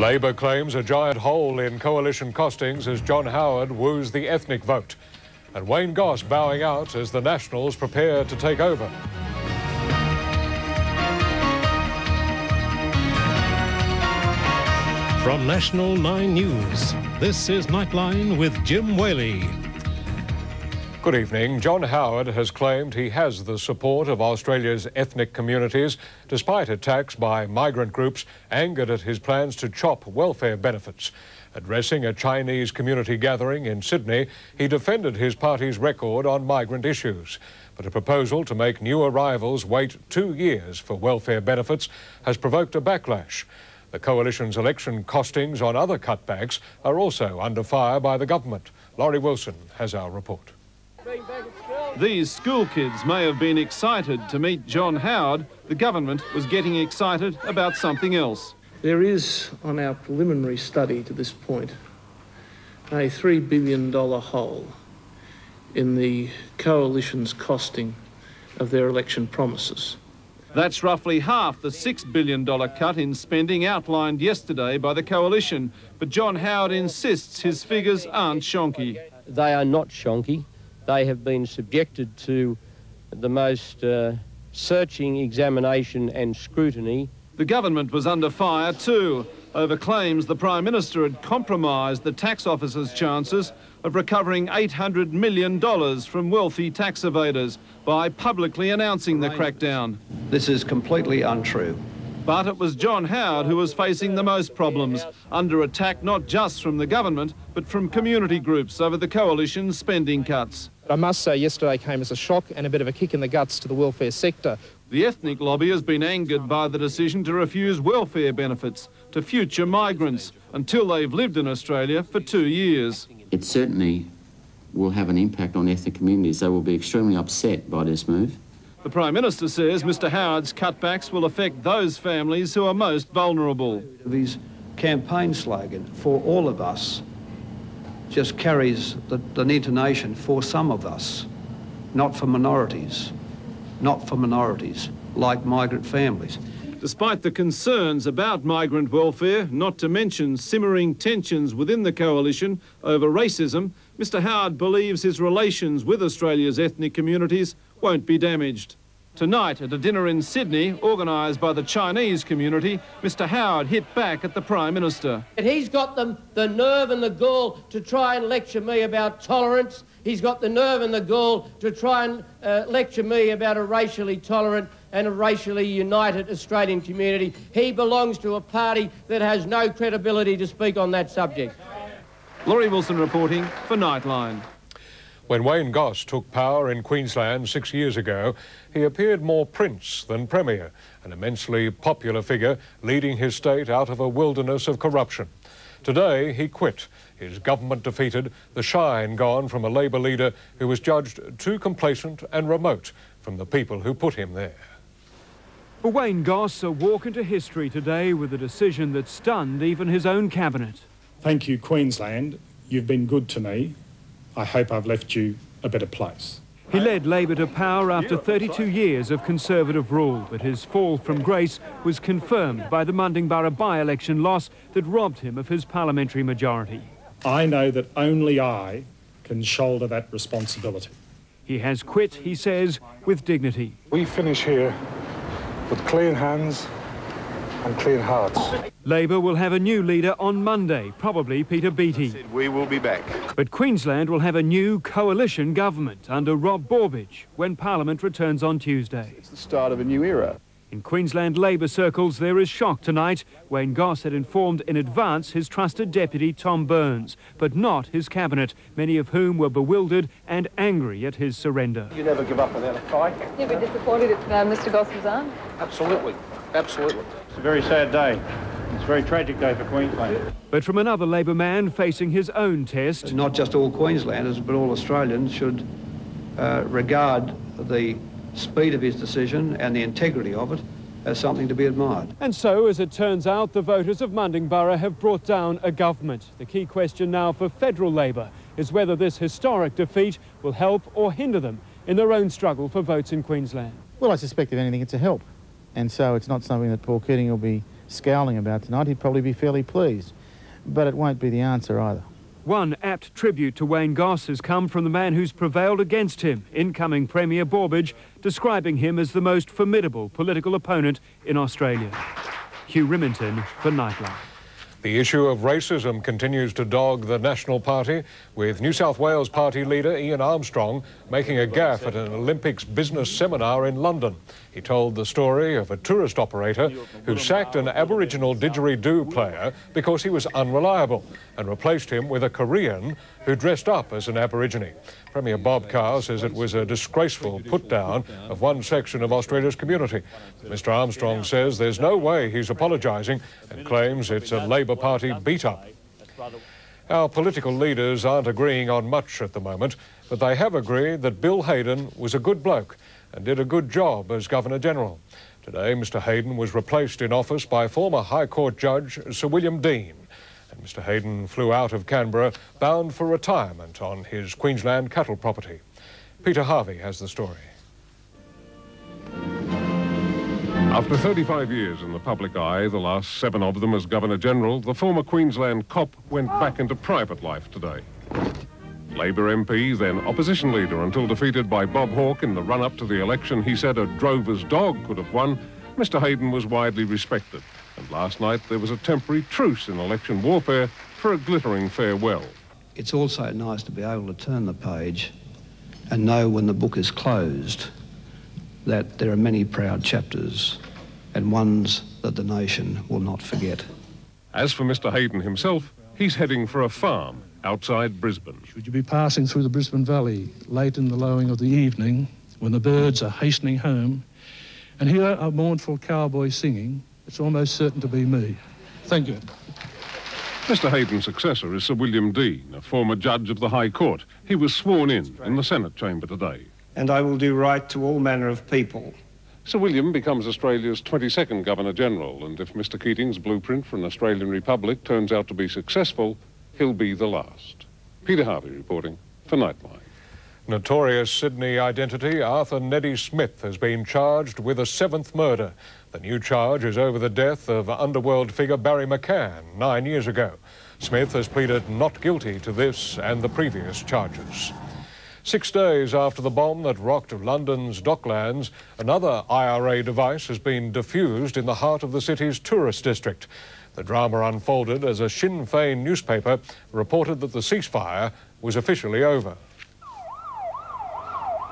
Labor claims a giant hole in coalition costings as John Howard woos the ethnic vote. And Wayne Goss bowing out as the Nationals prepare to take over. From National 9 News, this is Nightline with Jim Whaley. Good evening. John Howard has claimed he has the support of Australia's ethnic communities, despite attacks by migrant groups angered at his plans to chop welfare benefits. Addressing a Chinese community gathering in Sydney, he defended his party's record on migrant issues. But a proposal to make new arrivals wait 2 years for welfare benefits has provoked a backlash. The Coalition's election costings on other cutbacks are also under fire by the government. Laurie Wilson has our report. These school kids may have been excited to meet John Howard. The government was getting excited about something else. There is, on our preliminary study to this point, a $3 billion hole in the Coalition's costing of their election promises. That's roughly half the $6 billion cut in spending outlined yesterday by the Coalition. But John Howard insists his figures aren't shonky. They are not shonky. They have been subjected to the most searching examination and scrutiny. The government was under fire too, over claims the Prime Minister had compromised the tax office's chances of recovering $800 million from wealthy tax evaders by publicly announcing the crackdown. This is completely untrue. But it was John Howard who was facing the most problems, under attack not just from the government, but from community groups over the Coalition's spending cuts. I must say yesterday came as a shock and a bit of a kick in the guts to the welfare sector. The ethnic lobby has been angered by the decision to refuse welfare benefits to future migrants until they've lived in Australia for 2 years. It certainly will have an impact on ethnic communities. They will be extremely upset by this move. The Prime Minister says Mr Howard's cutbacks will affect those families who are most vulnerable. His campaign slogan, for all of us, just carries the intonation for some of us, not for minorities, like migrant families. Despite the concerns about migrant welfare, not to mention simmering tensions within the Coalition over racism, Mr Howard believes his relations with Australia's ethnic communities won't be damaged. Tonight, at a dinner in Sydney, organised by the Chinese community, Mr Howard hit back at the Prime Minister. He's got the nerve and the gall to try and lecture me about tolerance. He's got the nerve and the gall to try and lecture me about a racially tolerant and a racially united Australian community. He belongs to a party that has no credibility to speak on that subject. Laurie Wilson reporting for Nightline. When Wayne Goss took power in Queensland 6 years ago, he appeared more prince than premier, an immensely popular figure leading his state out of a wilderness of corruption. Today, he quit, his government defeated, the shine gone from a Labor leader who was judged too complacent and remote from the people who put him there. For Wayne Goss, a walk into history today with a decision that stunned even his own cabinet. Thank you, Queensland. You've been good to me. I hope I've left you a better place. He led Labor to power after 32 years of Conservative rule, but his fall from grace was confirmed by the Mundingburra by-election loss that robbed him of his parliamentary majority. I know that only I can shoulder that responsibility. He has quit, he says, with dignity. We finish here with clean hands and clean hearts. Labor will have a new leader on Monday, probably Peter Beattie. We will be back. But Queensland will have a new coalition government under Rob Borbidge when Parliament returns on Tuesday. It's the start of a new era. In Queensland Labor circles, there is shock tonight. Wayne Goss had informed in advance his trusted deputy, Tom Burns, but not his cabinet, many of whom were bewildered and angry at his surrender. You never give up without a fight. You'd be disappointed if Mr Goss resigned? Absolutely. Absolutely. It's a very sad day. It's a very tragic day for Queensland. But from another Labor man facing his own test. Not just all Queenslanders, but all Australians should regard the speed of his decision and the integrity of it as something to be admired. And so, as it turns out, the voters of Mundingburra have brought down a government. The key question now for federal Labor is whether this historic defeat will help or hinder them in their own struggle for votes in Queensland. Well, I suspect, if anything, it's a help. And so it's not something that Paul Keating will be scowling about tonight, he'd probably be fairly pleased. But it won't be the answer either. One apt tribute to Wayne Goss has come from the man who's prevailed against him, incoming Premier Borbidge, describing him as the most formidable political opponent in Australia. Hugh Remington for Nightline. The issue of racism continues to dog the National Party, with New South Wales Party leader Ian Armstrong making a gaffe at an Olympics business seminar in London. He told the story of a tourist operator who sacked an Aboriginal didgeridoo player because he was unreliable and replaced him with a Korean who dressed up as an Aborigine. Premier Bob Carr says it was a disgraceful put-down of one section of Australia's community. Mr Armstrong says there's no way he's apologising and claims it's a Labor Party beat-up. Our political leaders aren't agreeing on much at the moment, but they have agreed that Bill Hayden was a good bloke and did a good job as Governor-General. Today, Mr Hayden was replaced in office by former High Court Judge Sir William Dean. And Mr Hayden flew out of Canberra bound for retirement on his Queensland cattle property. Peter Harvey has the story. After 35 years in the public eye, the last 7 of them as Governor-General, the former Queensland cop went back into private life today. Labor MP, then opposition leader until defeated by Bob Hawke in the run-up to the election he said a drover's dog could have won, Mr Hayden was widely respected. And last night there was a temporary truce in election warfare for a glittering farewell. It's also nice to be able to turn the page and know when the book is closed that there are many proud chapters and ones that the nation will not forget. As for Mr Hayden himself, he's heading for a farm outside Brisbane. Should you be passing through the Brisbane Valley late in the lowing of the evening, when the birds are hastening home, and hear a mournful cowboy singing, it's almost certain to be me. Thank you. Mr Hayden's successor is Sir William Dean, a former judge of the High Court. He was sworn in the Senate chamber today. And I will do right to all manner of people. Sir William becomes Australia's 22nd Governor-General, and if Mr Keating's blueprint for an Australian Republic turns out to be successful, he'll be the last. Peter Harvey reporting for Nightline. Notorious Sydney identity Arthur Neddy Smith has been charged with a 7th murder. The new charge is over the death of underworld figure Barry McCann 9 years ago. Smith has pleaded not guilty to this and the previous charges. 6 days after the bomb that rocked London's Docklands, another IRA device has been defused in the heart of the city's tourist district. The drama unfolded as a Sinn Féin newspaper reported that the ceasefire was officially over.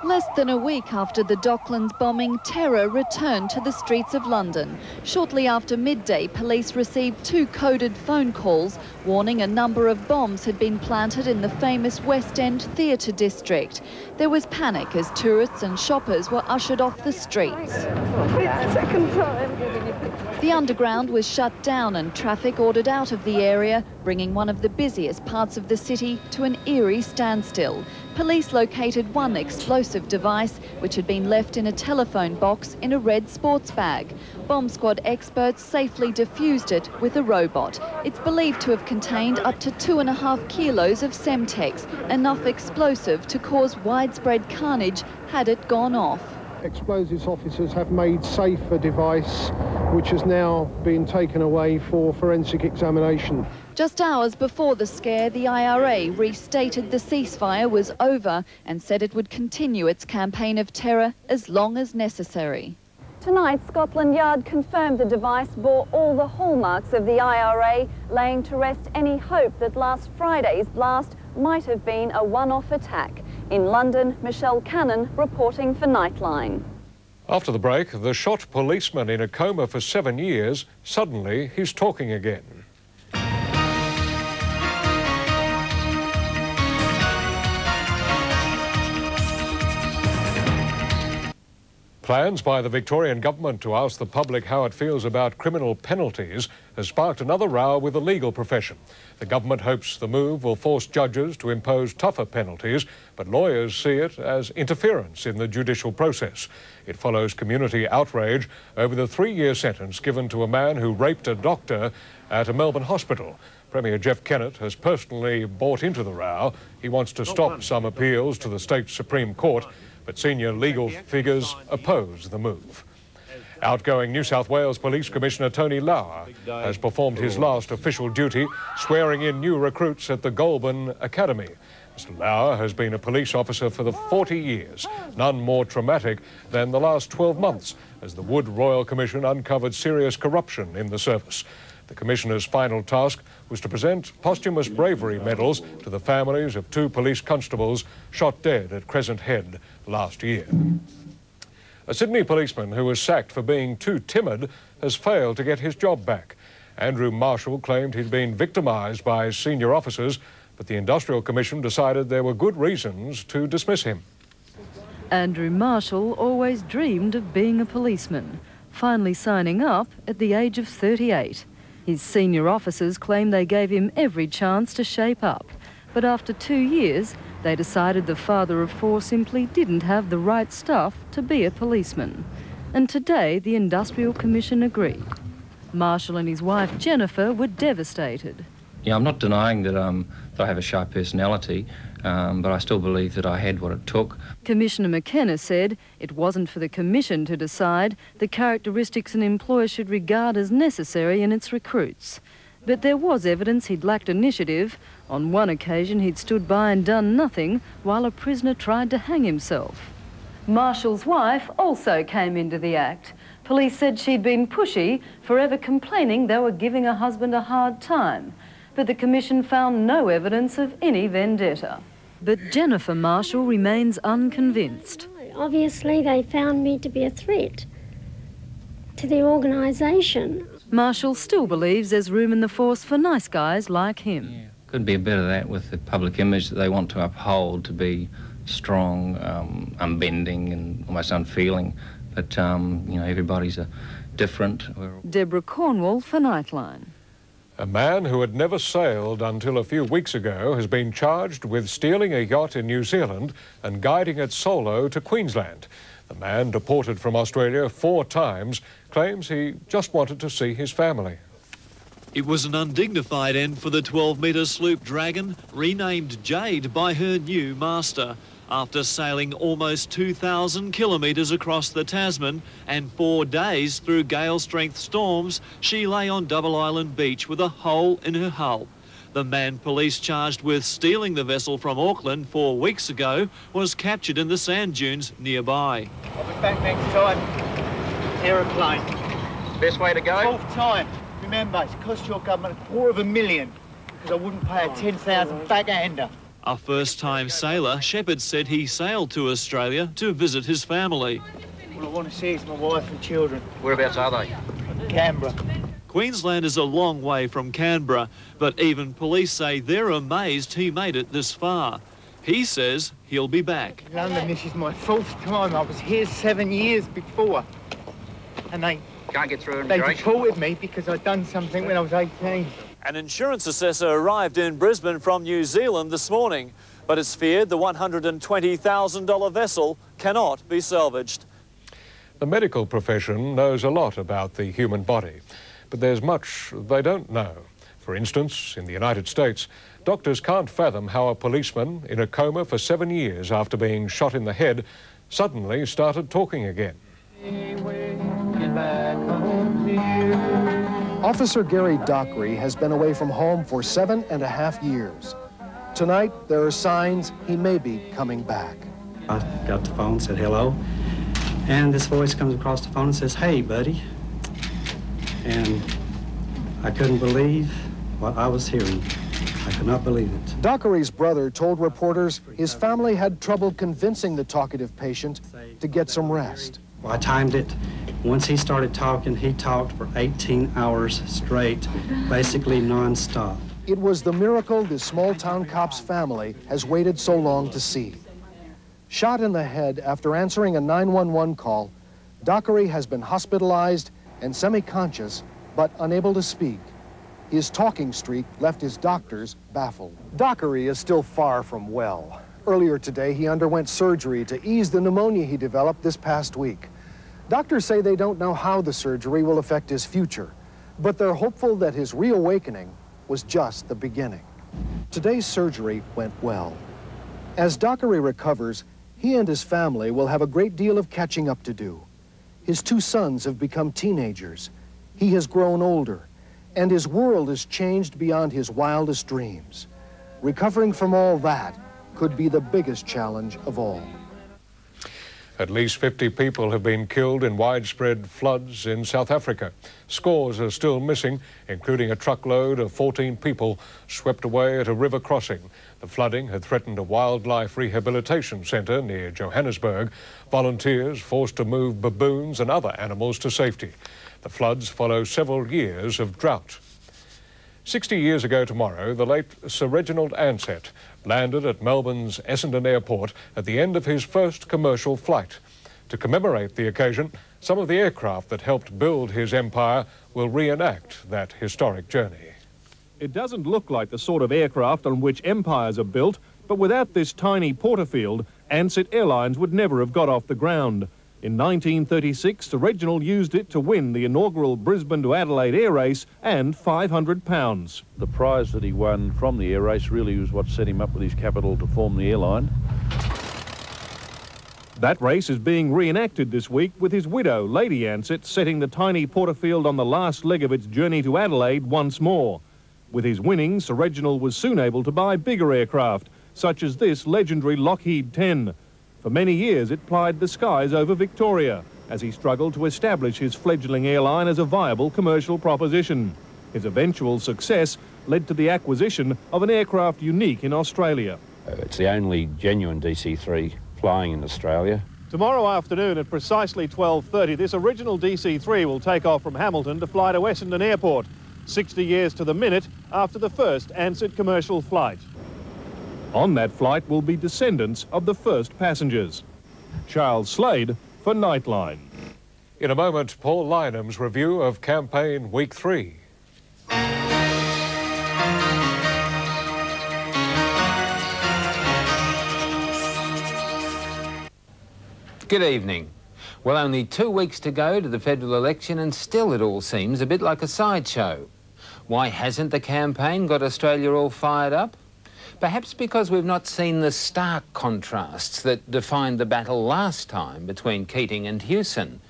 Less than a week after the Docklands bombing, terror returned to the streets of London. Shortly after midday, police received 2 coded phone calls warning a number of bombs had been planted in the famous West End theatre district. There was panic as tourists and shoppers were ushered off the streets. It's the second time. The underground was shut down and traffic ordered out of the area, bringing one of the busiest parts of the city to an eerie standstill. Police located one explosive device which had been left in a telephone box in a red sports bag. Bomb squad experts safely defused it with a robot. It's believed to have contained up to 2.5 kilos of Semtex, enough explosive to cause widespread carnage had it gone off. Explosives officers have made safe a device which has now been taken away for forensic examination. Just hours before the scare, the IRA restated the ceasefire was over and said it would continue its campaign of terror as long as necessary. Tonight, Scotland Yard confirmed the device bore all the hallmarks of the IRA, laying to rest any hope that last Friday's blast might have been a one-off attack. In London, Michelle Cannon reporting for Nightline. After the break, the shot policeman in a coma for 7 years, suddenly he's talking again. Plans by the Victorian government to ask the public how it feels about criminal penalties has sparked another row with the legal profession. The government hopes the move will force judges to impose tougher penalties, but lawyers see it as interference in the judicial process. It follows community outrage over the 3-year sentence given to a man who raped a doctor at a Melbourne hospital. Premier Jeff Kennett has personally bought into the row. He wants to stop some appeals to the state Supreme Court, but senior legal figures oppose the move. Outgoing New South Wales Police Commissioner Tony Lauer has performed his last official duty, swearing in new recruits at the Goulburn Academy. Mr. Lauer has been a police officer for the 40 years, none more traumatic than the last 12 months, as the Wood Royal Commission uncovered serious corruption in the service. The Commissioner's final task was to present posthumous bravery medals to the families of 2 police constables shot dead at Crescent Head last year. A Sydney policeman who was sacked for being too timid has failed to get his job back. Andrew Marshall claimed he'd been victimised by his senior officers, but the Industrial Commission decided there were good reasons to dismiss him. Andrew Marshall always dreamed of being a policeman, finally signing up at the age of 38. His senior officers claim they gave him every chance to shape up, but after 2 years, they decided the father of 4 simply didn't have the right stuff to be a policeman. And today, the Industrial Commission agreed. Marshall and his wife Jennifer were devastated. Yeah, I'm not denying that I have a shy personality, but I still believe that I had what it took. Commissioner McKenna said it wasn't for the Commission to decide the characteristics an employer should regard as necessary in its recruits. But there was evidence he'd lacked initiative. On one occasion, he'd stood by and done nothing while a prisoner tried to hang himself. Marshall's wife also came into the act. Police said she'd been pushy, forever complaining they were giving her husband a hard time. But the Commission found no evidence of any vendetta. But Jennifer Marshall remains unconvinced. Obviously, they found me to be a threat to the organisation. Marshall still believes there's room in the force for nice guys like him. Could be a bit of that with the public image that they want to uphold, to be strong, unbending and almost unfeeling. But, you know, everybody's different. Deborah Cornwall for Nightline. A man who had never sailed until a few weeks ago has been charged with stealing a yacht in New Zealand and guiding it solo to Queensland. The man, deported from Australia 4 times, claims he just wanted to see his family. It was an undignified end for the 12-metre sloop Dragon, renamed Jade by her new master. After sailing almost 2,000 kilometres across the Tasman and 4 days through gale-strength storms, she lay on Double Island Beach with a hole in her hull. The man police charged with stealing the vessel from Auckland 4 weeks ago was captured in the sand dunes nearby. I'll be back next time. Aeroplane. Best way to go? 4th time. Remember, it's cost your government $250,000 because I wouldn't pay a 10,000 backhander. A first-time sailor, Shepherd said he sailed to Australia to visit his family. All I want to see is my wife and children. Whereabouts are they? Canberra. Queensland is a long way from Canberra, but even police say they're amazed he made it this far. He says he'll be back. London, this is my 4th time. I was here 7 years before. And they can't get through immigration. They deported me because I'd done something when I was 18. An insurance assessor arrived in Brisbane from New Zealand this morning, but it's feared the $120,000 vessel cannot be salvaged. The medical profession knows a lot about the human body, but there's much they don't know. For instance, in the United States, doctors can't fathom how a policeman in a coma for 7 years after being shot in the head suddenly started talking again. Officer Gary Dockery has been away from home for 7.5 years. Tonight, there are signs he may be coming back. I got the phone, said hello, and this voice comes across the phone and says, "Hey, buddy." And I couldn't believe what I was hearing. I could not believe it. Dockery's brother told reporters his family had trouble convincing the talkative patient to get some rest. Well, I timed it. Once he started talking, he talked for 18 hours straight, basically non-stop. It was the miracle this small-town cop's family has waited so long to see. Shot in the head after answering a 911 call, Dockery has been hospitalized and semi-conscious, but unable to speak. His talking streak left his doctors baffled. Dockery is still far from well. Earlier today, he underwent surgery to ease the pneumonia he developed this past week. Doctors say they don't know how the surgery will affect his future, but they're hopeful that his reawakening was just the beginning. Today's surgery went well. As Dockery recovers, he and his family will have a great deal of catching up to do. His 2 sons have become teenagers. He has grown older, and his world has changed beyond his wildest dreams. Recovering from all that could be the biggest challenge of all. At least 50 people have been killed in widespread floods in South Africa. Scores are still missing, including a truckload of 14 people swept away at a river crossing. The flooding had threatened a wildlife rehabilitation centre near Johannesburg. Volunteers forced to move baboons and other animals to safety. The floods follow several years of drought. 60 years ago tomorrow, the late Sir Reginald Ansett landed at Melbourne's Essendon Airport at the end of his first commercial flight. To commemorate the occasion, some of the aircraft that helped build his empire will reenact that historic journey. It doesn't look like the sort of aircraft on which empires are built, but without this tiny Porterfield, Ansett Airlines would never have got off the ground. In 1936, Sir Reginald used it to win the inaugural Brisbane to Adelaide air race and £500. The prize that he won from the air race really was what set him up with his capital to form the airline. That race is being reenacted this week with his widow, Lady Ansett, setting the tiny Porterfield on the last leg of its journey to Adelaide once more. With his winnings, Sir Reginald was soon able to buy bigger aircraft, such as this legendary Lockheed 10. For many years, it plied the skies over Victoria as he struggled to establish his fledgling airline as a viable commercial proposition. His eventual success led to the acquisition of an aircraft unique in Australia. It's the only genuine DC-3 flying in Australia. Tomorrow afternoon at precisely 12:30, this original DC-3 will take off from Hamilton to fly to Essendon Airport, 60 years to the minute after the first Ansett commercial flight. On that flight will be descendants of the first passengers. Charles Slade for Nightline. In a moment, Paul Lynham's review of campaign week 3. Good evening. Well, only 2 weeks to go to the federal election and still it all seems a bit like a sideshow. Why hasn't the campaign got Australia all fired up? Perhaps because we've not seen the stark contrasts that defined the battle last time between Keating and Hewson.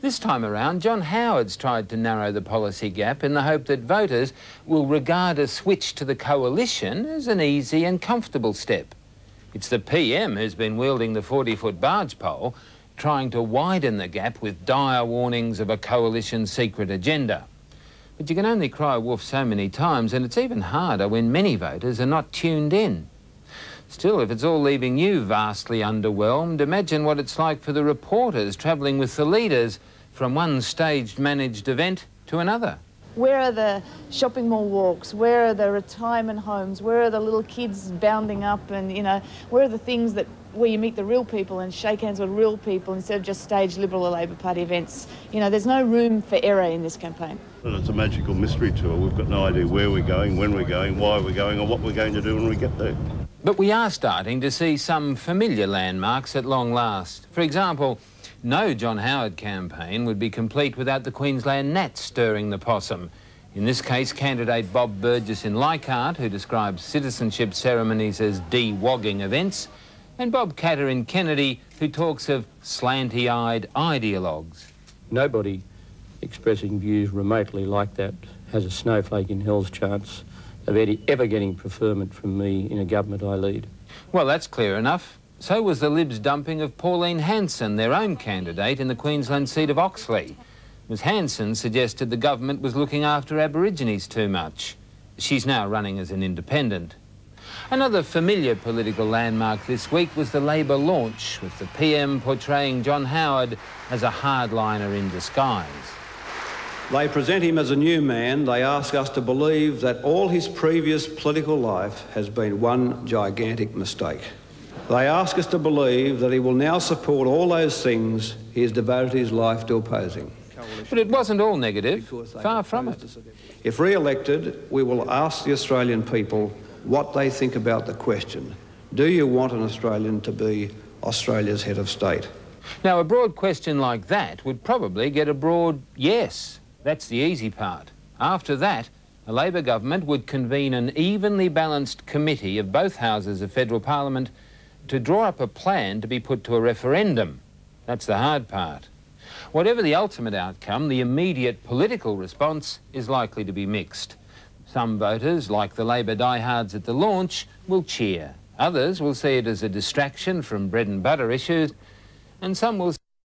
This time around, John Howard's tried to narrow the policy gap in the hope that voters will regard a switch to the coalition as an easy and comfortable step. It's the PM who's been wielding the 40-foot barge pole, trying to widen the gap with dire warnings of a coalition secret agenda. But you can only cry wolf so many times, and it's even harder when many voters are not tuned in. Still, if it's all leaving you vastly underwhelmed, imagine what it's like for the reporters travelling with the leaders from one staged managed event to another. Where are the shopping mall walks? Where are the retirement homes? Where are the little kids bounding up? And, you know, where are the things that where you meet the real people and shake hands with real people instead of just staged Liberal or Labor Party events? You know, there's no room for error in this campaign. Well, it's a magical mystery tour. We've got no idea where we're going, when we're going, why we're going, or what we're going to do when we get there. But we are starting to see some familiar landmarks at long last. For example, no John Howard campaign would be complete without the Queensland Nats stirring the possum. In this case, candidate Bob Burgess in Leichhardt, who describes citizenship ceremonies as de-wogging events, and Bob Catter in Kennedy, who talks of slanty-eyed ideologues. Nobody expressing views remotely like that has a snowflake in hell's chance of ever getting preferment from me in a government I lead. Well, that's clear enough. So was the Libs' dumping of Pauline Hanson, their own candidate in the Queensland seat of Oxley. Ms Hanson suggested the government was looking after Aborigines too much. She's now running as an independent. Another familiar political landmark this week was the Labor launch, with the PM portraying John Howard as a hardliner in disguise. They present him as a new man. They ask us to believe that all his previous political life has been one gigantic mistake. They ask us to believe that he will now support all those things he has devoted his life to opposing. But it wasn't all negative, far from it. If re-elected, we will ask the Australian people what they think about the question, do you want an Australian to be Australia's head of state? Now, a broad question like that would probably get a broad yes. That's the easy part. After that, a Labor government would convene an evenly balanced committee of both houses of federal parliament to draw up a plan to be put to a referendum. That's the hard part. Whatever the ultimate outcome, the immediate political response is likely to be mixed. Some voters, like the Labor diehards at the launch, will cheer. Others will see it as a distraction from bread and butter issues, and some will